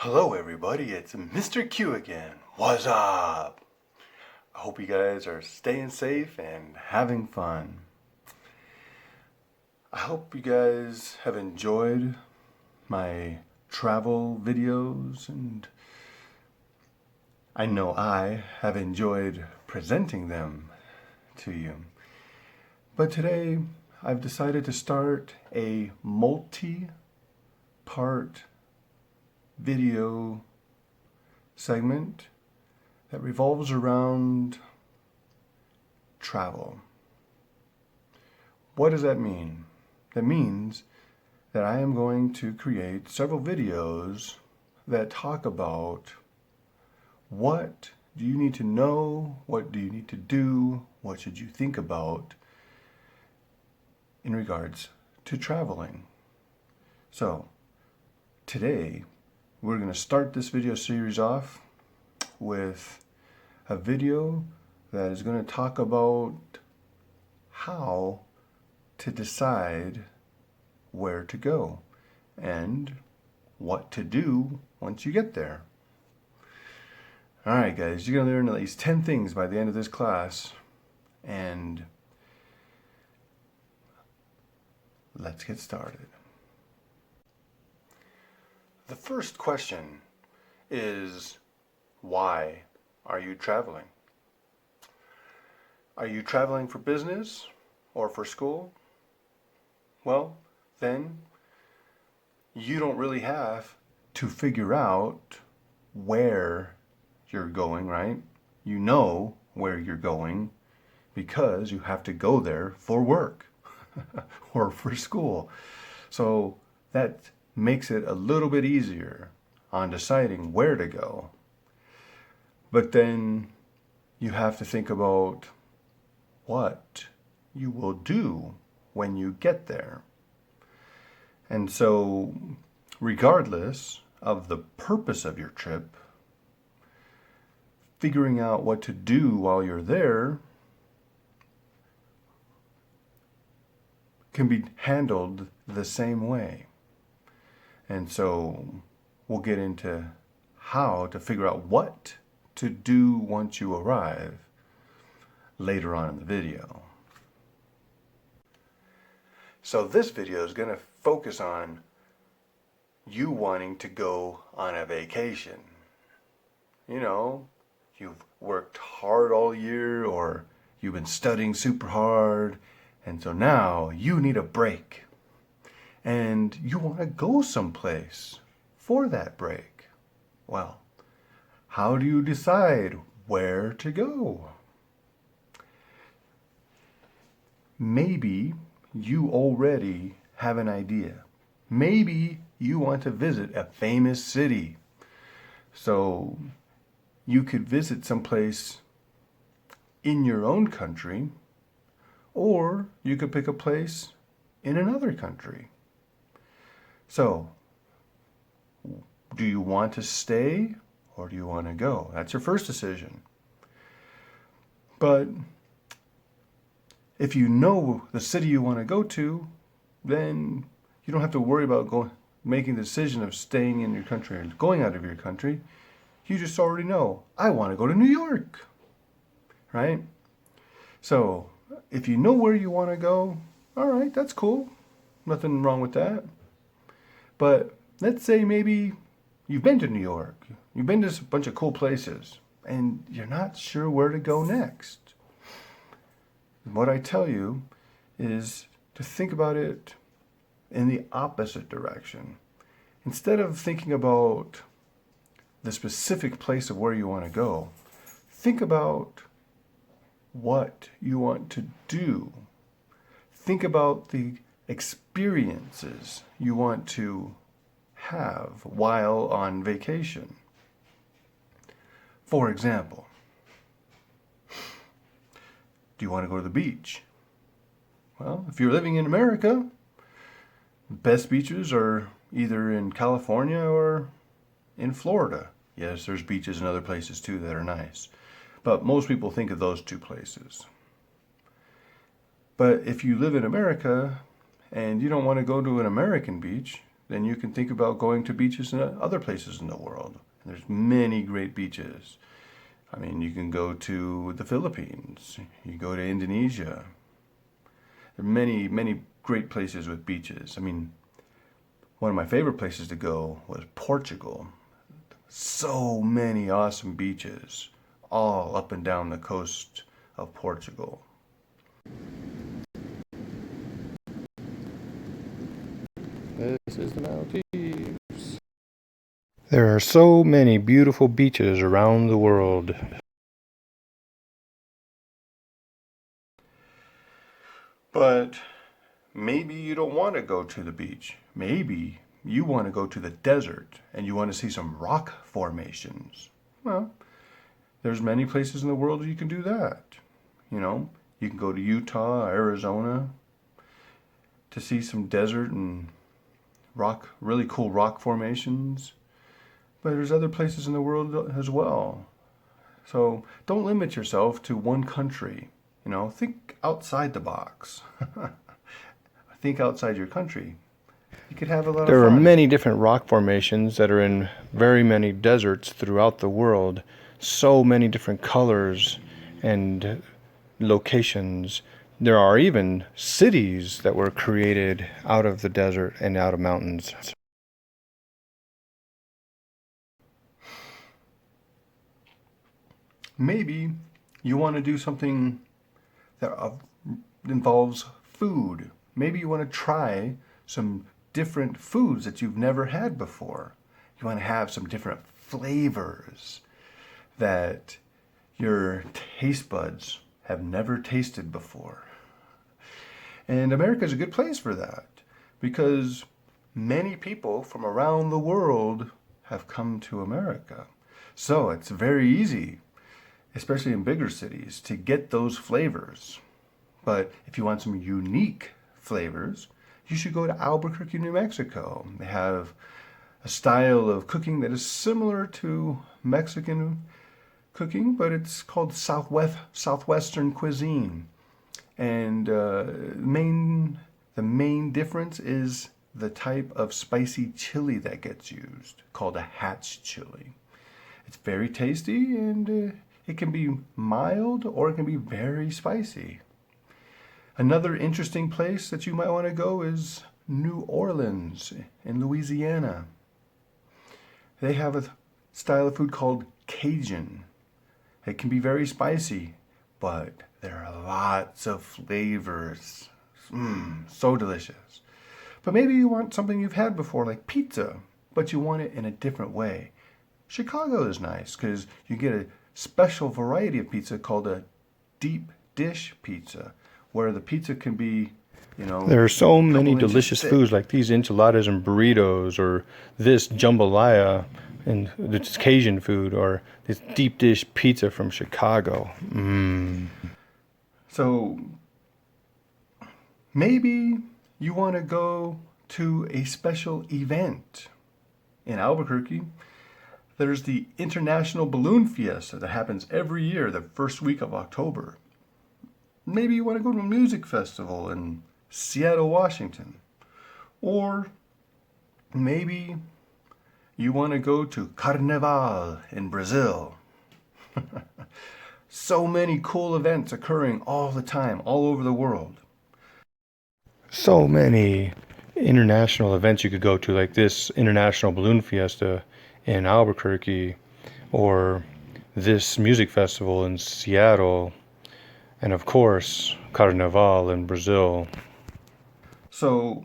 Hello everybody, it's Mr. Q again. What's up? I hope you guys are staying safe and having fun. I hope you guys have enjoyed my travel videos, and I know I have enjoyed presenting them to you. But today I've decided to start a multi-part video segment that revolves around travel. What does that mean? That means that I am going to create several videos that talk about what do you need to know, what do you need to do, what should you think about in regards to traveling. So today we're going to start this video series off with a video that is going to talk about how to decide where to go and what to do once you get there. Alright guys, you're going to learn at least 10 things by the end of this class, and let's get started. The first question is, why are you traveling? Are you traveling for business or for school? Well, then you don't really have to figure out where you're going, right? You know where you're going because you have to go there for work or for school. So that makes it a little bit easier on deciding where to go. But then you have to think about what you will do when you get there. And so, regardless of the purpose of your trip, figuring out what to do while you're there can be handled the same way. And so we'll get into how to figure out what to do once you arrive later on in the video. So this video is going to focus on you wanting to go on a vacation. You know, you've worked hard all year, or you've been studying super hard, and so now you need a break. And you want to go someplace for that break. Well, how do you decide where to go? Maybe you already have an idea. Maybe you want to visit a famous city. So you could visit someplace in your own country, or you could pick a place in another country. So, do you want to stay or do you want to go? That's your first decision. But if you know the city you want to go to, then you don't have to worry about making the decision of staying in your country or going out of your country. You just already know, I want to go to New York, right? So, if you know where you want to go, all right, that's cool. Nothing wrong with that. But let's say maybe you've been to New York, you've been to a bunch of cool places, and you're not sure where to go next. What I tell you is to think about it in the opposite direction. Instead of thinking about the specific place of where you want to go, think about what you want to do. Think about the experiences you want to have while on vacation. For example, do you want to go to the beach? Well, if you're living in America, the best beaches are either in California or in Florida. Yes, there's beaches in other places too that are nice, but most people think of those two places. But if you live in America and you don't want to go to an American beach, then you can think about going to beaches in other places in the world. And there's many great beaches. I mean, you can go to the Philippines. You go to Indonesia. There are many, many great places with beaches. I mean, one of my favorite places to go was Portugal. So many awesome beaches, all up and down the coast of Portugal. This is the Maldives. There are so many beautiful beaches around the world. But maybe you don't want to go to the beach. Maybe you want to go to the desert and you want to see some rock formations. Well, there's many places in the world you can do that. You know, you can go to Utah, Arizona to see some desert and really cool rock formations. But there's other places in the world as well. So don't limit yourself to one country. You know, think outside the box. Think outside your country. You could have a lot of fun. There are many different rock formations that are in very many deserts throughout the world. So many different colors and locations. There are even cities that were created out of the desert and out of mountains. Maybe you want to do something that involves food. Maybe you want to try some different foods that you've never had before. You want to have some different flavors that your taste buds have never tasted before. And America is a good place for that because many people from around the world have come to America. So it's very easy, especially in bigger cities, to get those flavors. But if you want some unique flavors, you should go to Albuquerque, New Mexico. They have a style of cooking that is similar to Mexican cooking, but it's called Southwestern cuisine. And the main difference is the type of spicy chili that gets used, called a Hatch chili. It's very tasty and it can be mild or it can be very spicy. Another interesting place that you might want to go is New Orleans in Louisiana. They have a style of food called Cajun. It can be very spicy, but there are lots of flavors. So delicious. But maybe you want something you've had before, like pizza, but you want it in a different way. Chicago is nice because you get a special variety of pizza called a deep dish pizza, where the pizza can be, you know, there are so many delicious foods like these enchiladas and burritos, or this jambalaya, and it's Cajun food, or this deep dish pizza from Chicago. So maybe you want to go to a special event in Albuquerque. There's the International Balloon Fiesta that happens every year, the first week of October. Maybe you want to go to a music festival in Seattle, Washington. Or maybe you want to go to Carnaval in Brazil. So many cool events occurring all the time, all over the world. So many international events you could go to, like this International Balloon Fiesta in Albuquerque, or this music festival in Seattle, and of course, Carnaval in Brazil. So,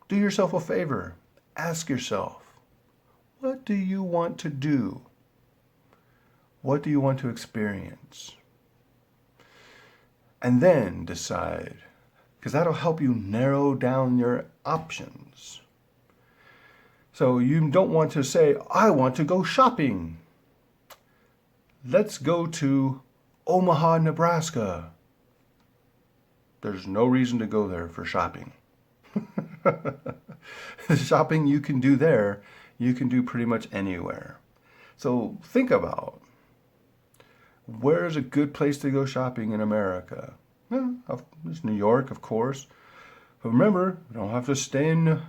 do yourself a favor. Ask yourself, what do you want to do? What do you want to experience? And then decide, because that'll help you narrow down your options. So you don't want to say, I want to go shopping. Let's go to Omaha, Nebraska. There's no reason to go there for shopping. Shopping you can do there, you can do pretty much anywhere. So think about, where's a good place to go shopping in America? Well, there's New York, of course. But remember, you don't have to stay in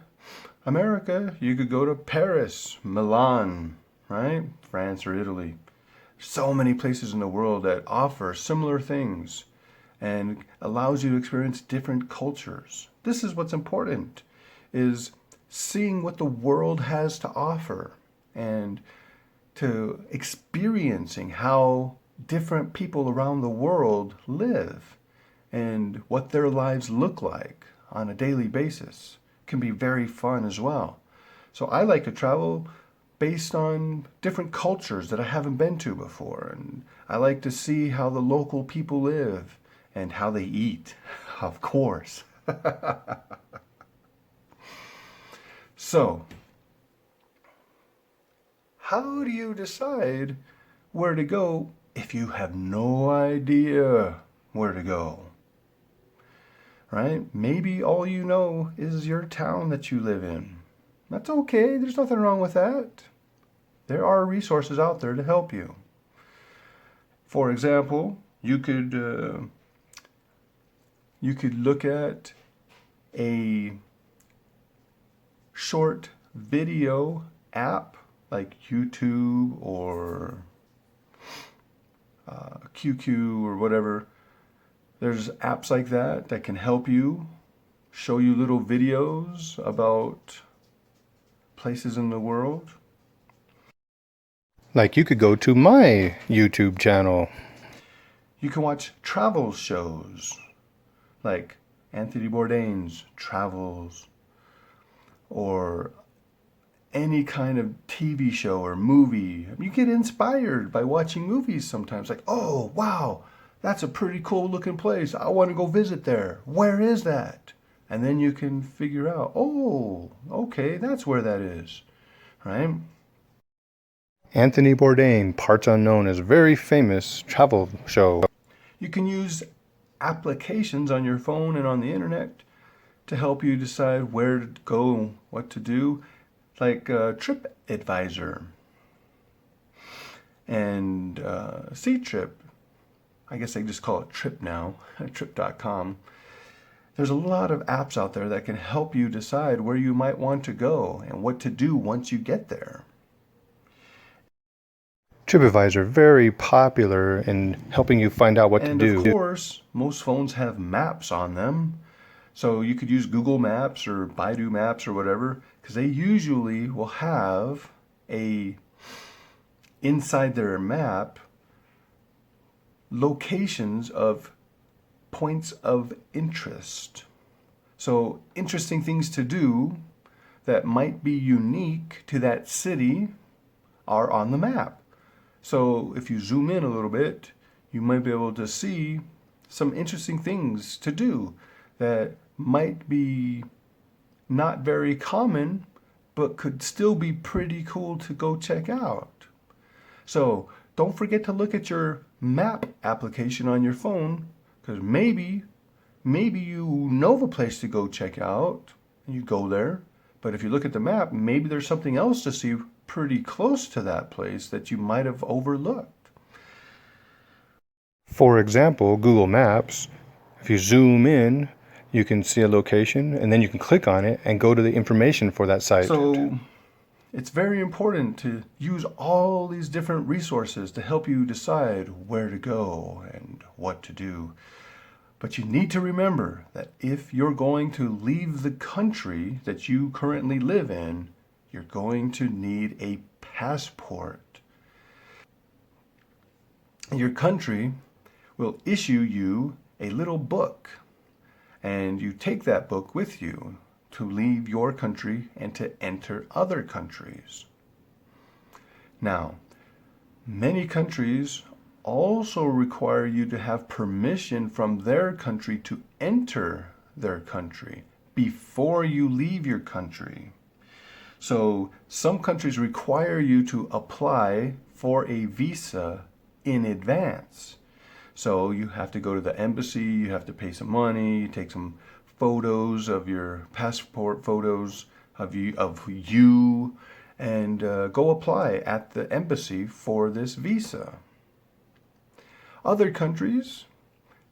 America, you could go to Paris, Milan, right? France or Italy. So many places in the world that offer similar things and allows you to experience different cultures. This is what's important, is seeing what the world has to offer and to experiencing how different people around the world live and what their lives look like on a daily basis can be very fun as well. So I like to travel based on different cultures that I haven't been to before. And I like to see how the local people live and how they eat, of course. So, how do you decide where to go if you have no idea where to go? Right? Maybe all you know is your town that you live in. That's okay. There's nothing wrong with that. There are resources out there to help you. For example, you could look at a short video app like YouTube or QQ or whatever. There's apps like that that can help you, show you little videos about places in the world. Like you could go to my YouTube channel. You can watch travel shows like Anthony Bourdain's Travels or any kind of TV show or movie. You get inspired by watching movies sometimes. Like, oh, wow, that's a pretty cool looking place. I want to go visit there. Where is that? And then you can figure out, oh, okay, that's where that is, right? Anthony Bourdain, Parts Unknown, is a very famous travel show. You can use applications on your phone and on the internet to help you decide where to go and what to do, like TripAdvisor and C-Trip. I guess they just call it Trip now, trip.com. There's a lot of apps out there that can help you decide where you might want to go and what to do once you get there. TripAdvisor, very popular in helping you find out what to do. And of course, most phones have maps on them. So you could use Google Maps or Baidu Maps or whatever, because they usually will have inside their map locations of points of interest. So interesting things to do that might be unique to that city are on the map. So if you zoom in a little bit, you might be able to see some interesting things to do that might be not very common, but could still be pretty cool to go check out. So don't forget to look at your map application on your phone, because maybe you know of a place to go check out and you go there. But if you look at the map, maybe there's something else to see pretty close to that place that you might have overlooked. For example, Google Maps, if you zoom in, you can see a location and then you can click on it and go to the information for that site. So it's very important to use all these different resources to help you decide where to go and what to do. But you need to remember that if you're going to leave the country that you currently live in, you're going to need a passport. Your country will issue you a little book, and you take that book with you to leave your country and to enter other countries. Now, many countries also require you to have permission from their country to enter their country before you leave your country. So some countries require you to apply for a visa in advance. So you have to go to the embassy, you have to pay some money, take some photos of your passport, photos of you, and go apply at the embassy for this visa. Other countries,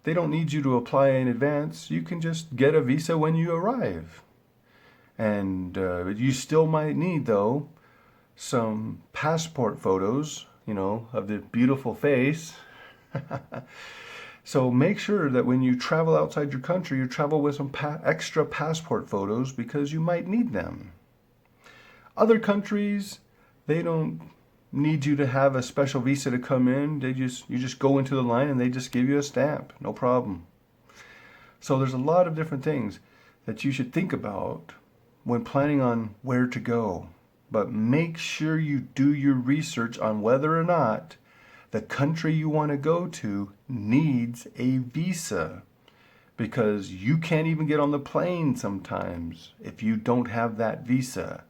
they don't need you to apply in advance. You can just get a visa when you arrive. And you still might need, though, some passport photos, of the beautiful face. So make sure that when you travel outside your country, you travel with some extra passport photos because you might need them. Other countries, they don't need you to have a special visa to come in. You just go into the line and they just give you a stamp. No problem. So there's a lot of different things that you should think about when planning on where to go. But make sure you do your research on whether or not the country you want to go to needs a visa, because you can't even get on the plane sometimes if you don't have that visa.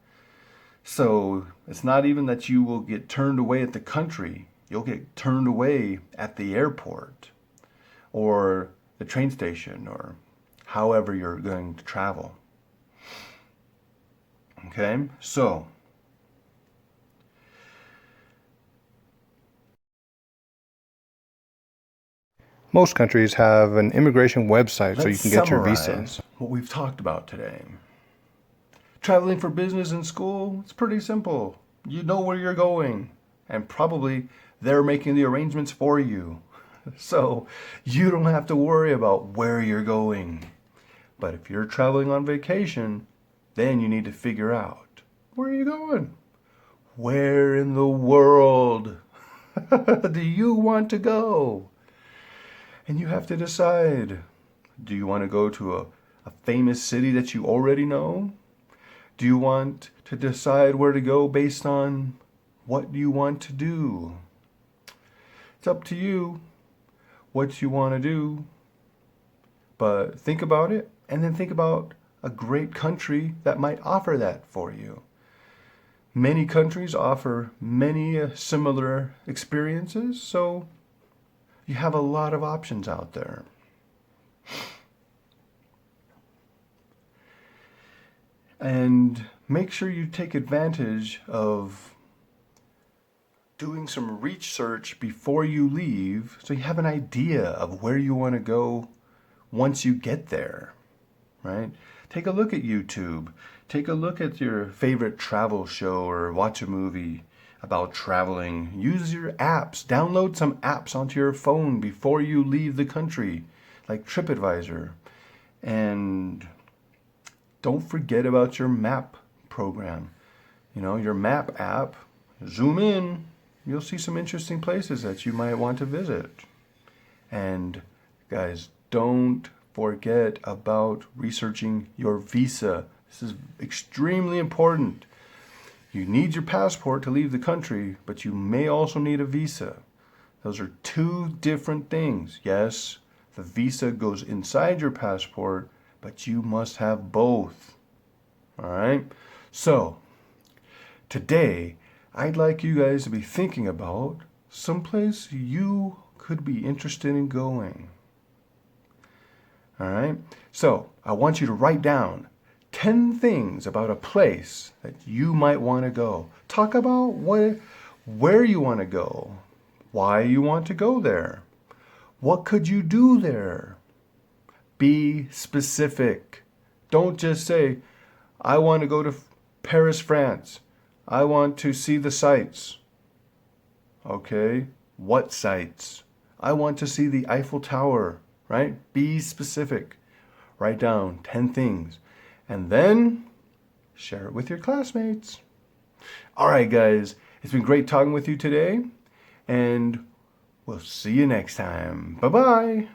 So it's not even that you will get turned away at the country. You'll get turned away at the airport or the train station or however you're going to travel. Okay, so Most countries have an immigration website so you let's can get your visa. summarize what we've talked about today. Traveling for business and school, it's pretty simple. You know where you're going, and probably they're making the arrangements for you. So you don't have to worry about where you're going. But if you're traveling on vacation, then you need to figure out, where are you going? Where in the world do you want to go? And you have to decide, do you want to go to a famous city that you already know? Do you want to decide where to go based on what you want to do? It's up to you what you want to do. But think about it, and then think about a great country that might offer that for you. Many countries offer many similar experiences, so you have a lot of options out there. And make sure you take advantage of doing some research before you leave so you have an idea of where you want to go once you get there, right? Take a look at YouTube. Take a look at your favorite travel show or watch a movie about traveling. Use your apps. Download some apps onto your phone before you leave the country, like TripAdvisor. And don't forget about your map program. Your map app. Zoom in. You'll see some interesting places that you might want to visit. And guys, don't forget about researching your visa. This is extremely important. You need your passport to leave the country, but you may also need a visa. Those are two different things. Yes, the visa goes inside your passport, but you must have both. All right? So, today, I'd like you guys to be thinking about someplace you could be interested in going. All right? So, I want you to write down 10 things about a place that you might want to go. Talk about where you want to go, why you want to go there, what could you do there. Be specific. Don't just say, I want to go to Paris, France. I want to see the sights. Okay, what sights? I want to see the Eiffel Tower, right? Be specific. Write down 10 things. And then share it with your classmates. All right, guys, it's been great talking with you today, and we'll see you next time. Bye-bye.